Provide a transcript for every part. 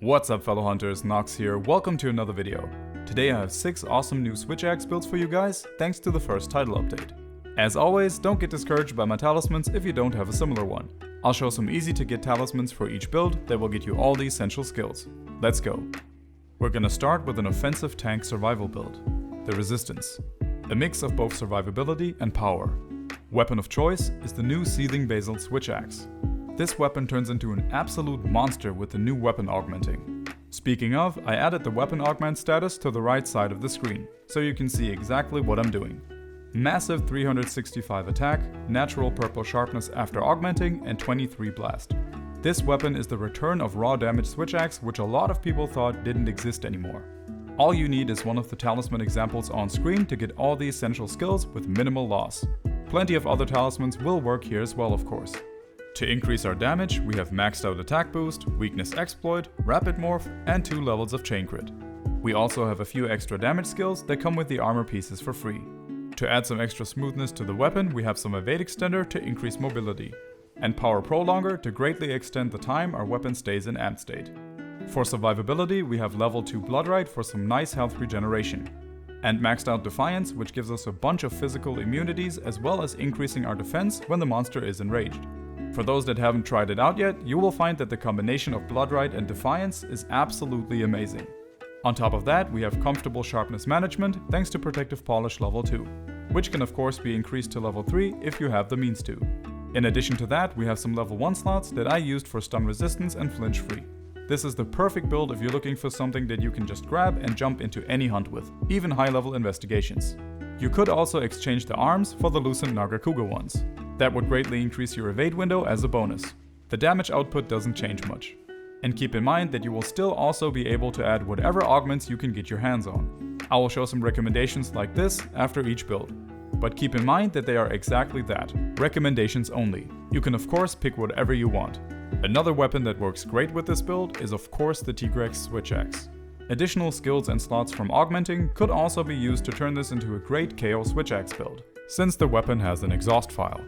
What's up fellow hunters, Nox here, welcome to another video. Today I have 6 awesome new Switchaxe builds for you guys, thanks to the first title update. As always, don't get discouraged by my talismans if you don't have a similar one. I'll show some easy to get talismans for each build that will get you all the essential skills. Let's go. We're gonna start with an offensive tank survival build, the Resistance. A mix of both survivability and power. Weapon of choice is the new Seething Basil Switchaxe. This weapon turns into an absolute monster with the new weapon augmenting. Speaking of, I added the weapon augment status to the right side of the screen, so you can see exactly what I'm doing. Massive 365 attack, natural purple sharpness after augmenting, and 23 blast. This weapon is the return of raw damage Switchaxe, which a lot of people thought didn't exist anymore. All you need is one of the talisman examples on screen to get all the essential skills with minimal loss. Plenty of other talismans will work here as well, of course. To increase our damage, we have maxed out attack boost, weakness exploit, rapid morph, and 2 levels of chain crit. We also have a few extra damage skills that come with the armor pieces for free. To add some extra smoothness to the weapon, we have some evade extender to increase mobility, and power prolonger to greatly extend the time our weapon stays in amp state. For survivability, we have level 2 Bloodrite for some nice health regeneration, and maxed out Defiance, which gives us a bunch of physical immunities as well as increasing our defense when the monster is enraged. For those that haven't tried it out yet, you will find that the combination of Bloodrite and Defiance is absolutely amazing. On top of that, we have comfortable sharpness management thanks to Protective Polish level 2, which can of course be increased to level 3 if you have the means to. In addition to that, we have some level 1 slots that I used for stun resistance and flinch free. This is the perfect build if you're looking for something that you can just grab and jump into any hunt with, even high level investigations. You could also exchange the arms for the loosened Nagakuga ones. That would greatly increase your evade window as a bonus. The damage output doesn't change much. And keep in mind that you will still also be able to add whatever augments you can get your hands on. I will show some recommendations like this after each build. But keep in mind that they are exactly that, recommendations only. You can of course pick whatever you want. Another weapon that works great with this build is of course the Tigrex Switchaxe. Additional skills and slots from augmenting could also be used to turn this into a great KO Switchaxe build, since the weapon has an exhaust file.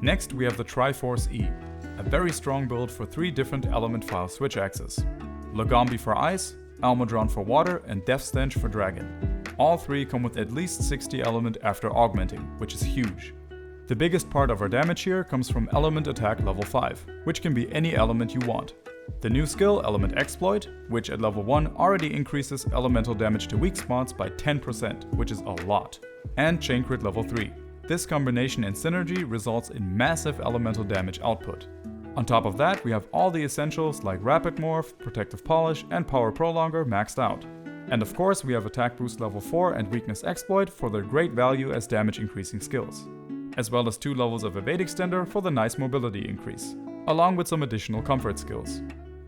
Next we have the Triforce E, a very strong build for 3 different element file Switchaxes. Lagombi for ice, Almudron for water, and Death Stench for dragon. All 3 come with at least 60 element after augmenting, which is huge. The biggest part of our damage here comes from element attack level 5, which can be any element you want. The new skill, Element Exploit, which at level 1 already increases elemental damage to weak spots by 10%, which is a lot. And Chain Crit level 3. This combination and synergy results in massive elemental damage output. On top of that, we have all the essentials like Rapid Morph, Protective Polish, and Power Prolonger maxed out. And of course we have Attack Boost level 4 and Weakness Exploit for their great value as damage increasing skills. As well as 2 levels of Evade Extender for the nice mobility increase, along with some additional comfort skills.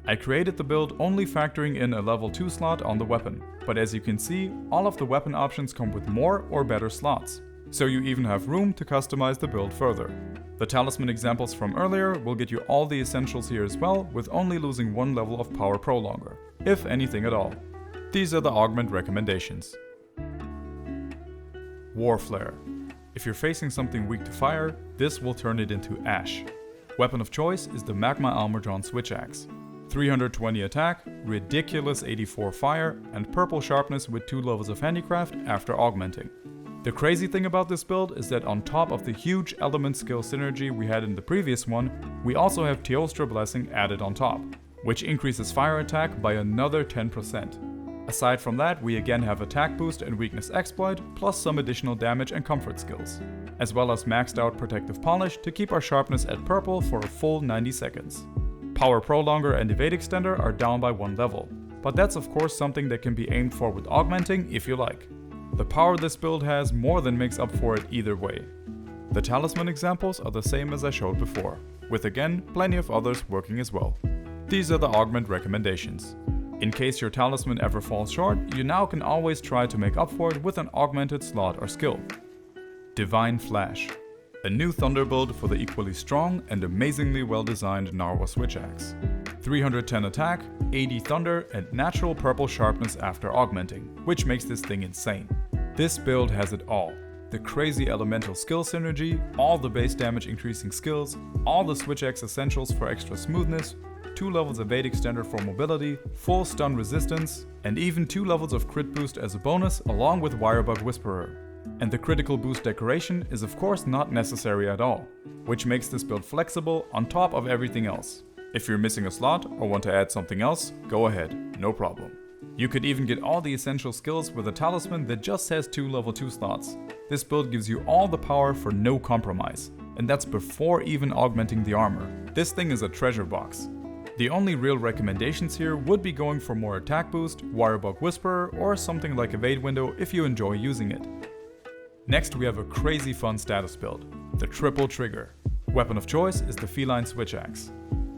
I created the build only factoring in a level 2 slot on the weapon, but as you can see, all of the weapon options come with more or better slots. So you even have room to customize the build further. The talisman examples from earlier will get you all the essentials here as well, with only losing 1 level of power prolonger, if anything at all. These are the augment recommendations. War Flare. If you're facing something weak to fire, this will turn it into ash. Weapon of choice is the Magma Almudron Switchaxe. 320 attack, ridiculous 84 fire, and purple sharpness with 2 levels of handicraft after augmenting. The crazy thing about this build is that on top of the huge element skill synergy we had in the previous one, we also have Teostra Blessing added on top, which increases fire attack by another 10%. Aside from that, we again have attack boost and weakness exploit, plus some additional damage and comfort skills, as well as maxed out protective polish to keep our sharpness at purple for a full 90 seconds. Power prolonger and evade extender are down by 1 level, but that's of course something that can be aimed for with augmenting if you like. The power this build has more than makes up for it either way. The talisman examples are the same as I showed before, with again plenty of others working as well. These are the augment recommendations. In case your talisman ever falls short, you now can always try to make up for it with an augmented slot or skill. Divine Flash. A new thunder build for the equally strong and amazingly well designed Narwa Switchaxe. 310 attack, 80 thunder, and natural purple sharpness after augmenting, which makes this thing insane. This build has it all. The crazy elemental skill synergy, all the base damage increasing skills, all the Switchaxe essentials for extra smoothness, 2 levels of evade extender for mobility, full stun resistance, and even 2 levels of crit boost as a bonus along with Wirebug Whisperer. And the critical boost decoration is of course not necessary at all, which makes this build flexible on top of everything else. If you're missing a slot or want to add something else, go ahead, no problem. You could even get all the essential skills with a Talisman that just has 2 level 2 slots. This build gives you all the power for no compromise, and that's before even augmenting the armor. This thing is a treasure box. The only real recommendations here would be going for more attack boost, Wirebug Whisperer, or something like Evade Window if you enjoy using it. Next we have a crazy fun status build, the Triple Trigger. Weapon of choice is the feline Switchaxe.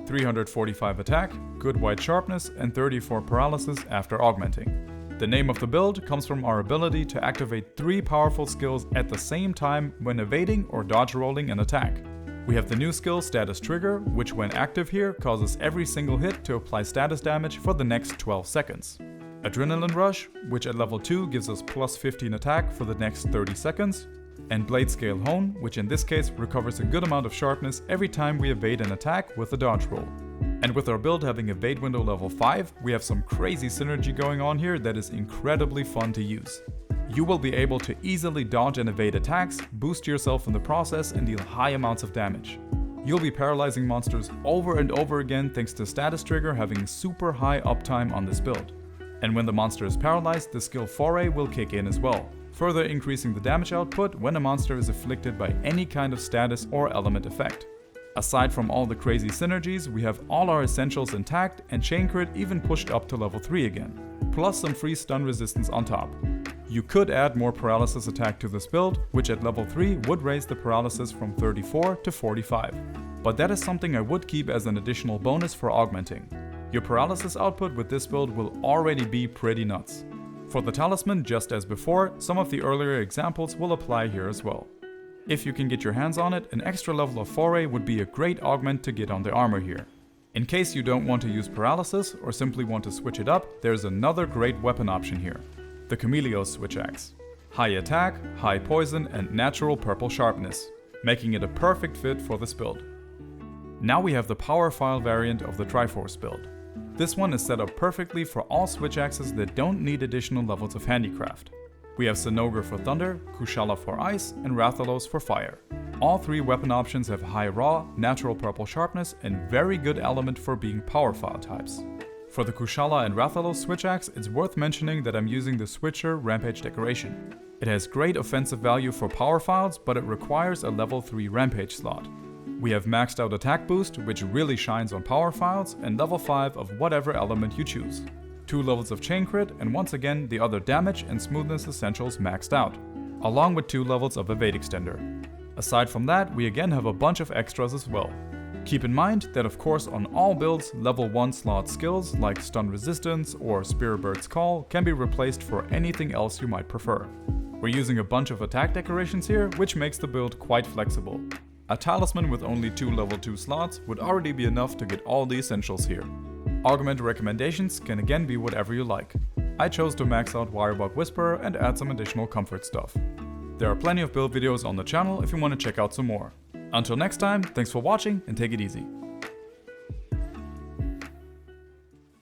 345 attack, good white sharpness, and 34 paralysis after augmenting. The name of the build comes from our ability to activate 3 powerful skills at the same time when evading or dodge rolling an attack. We have the new skill Status Trigger, which when active here causes every single hit to apply status damage for the next 12 seconds. Adrenaline Rush, which at level 2 gives us plus 15 attack for the next 30 seconds. And Blade Scale Hone, which in this case recovers a good amount of sharpness every time we evade an attack with a dodge roll. And with our build having Evade Window level 5, we have some crazy synergy going on here that is incredibly fun to use. You will be able to easily dodge and evade attacks, boost yourself in the process, and deal high amounts of damage. You'll be paralyzing monsters over and over again thanks to Status Trigger having super high uptime on this build. And when the monster is paralyzed, the skill Foray will kick in as well, further increasing the damage output when a monster is afflicted by any kind of status or element effect. Aside from all the crazy synergies, we have all our essentials intact and Chain Crit even pushed up to level 3 again, plus some free stun resistance on top. You could add more paralysis attack to this build, which at level 3 would raise the paralysis from 34 to 45. But that is something I would keep as an additional bonus for augmenting. Your paralysis output with this build will already be pretty nuts. For the Talisman, just as before, some of the earlier examples will apply here as well. If you can get your hands on it, an extra level of Foray would be a great augment to get on the armor here. In case you don't want to use paralysis or simply want to switch it up, there's another great weapon option here. The Chameleos Switchaxe. High attack, high poison, and natural purple sharpness, making it a perfect fit for this build. Now we have the Powerfull variant of the Triforce build. This one is set up perfectly for all Switchaxes that don't need additional levels of handicraft. We have Cenogre for thunder, Kushala for ice, and Rathalos for fire. All 3 weapon options have high raw, natural purple sharpness, and very good element for being Powerfull types. For the Kushala and Rathalos Switchaxe, it's worth mentioning that I'm using the Switcher Rampage decoration. It has great offensive value for Powerfulls, but it requires a level 3 Rampage slot. We have maxed out attack boost, which really shines on Powerfulls, and level 5 of whatever element you choose. 2 levels of Chain Crit, and once again the other damage and smoothness essentials maxed out, along with 2 levels of Evade Extender. Aside from that, we again have a bunch of extras as well. Keep in mind that of course on all builds, level 1 slot skills like Stun Resistance or Spearbird's Call can be replaced for anything else you might prefer. We're using a bunch of attack decorations here, which makes the build quite flexible. A Talisman with only 2 level 2 slots would already be enough to get all the essentials here. Augment recommendations can again be whatever you like. I chose to max out Wirebug Whisperer and add some additional comfort stuff. There are plenty of build videos on the channel if you want to check out some more. Until next time, thanks for watching and take it easy.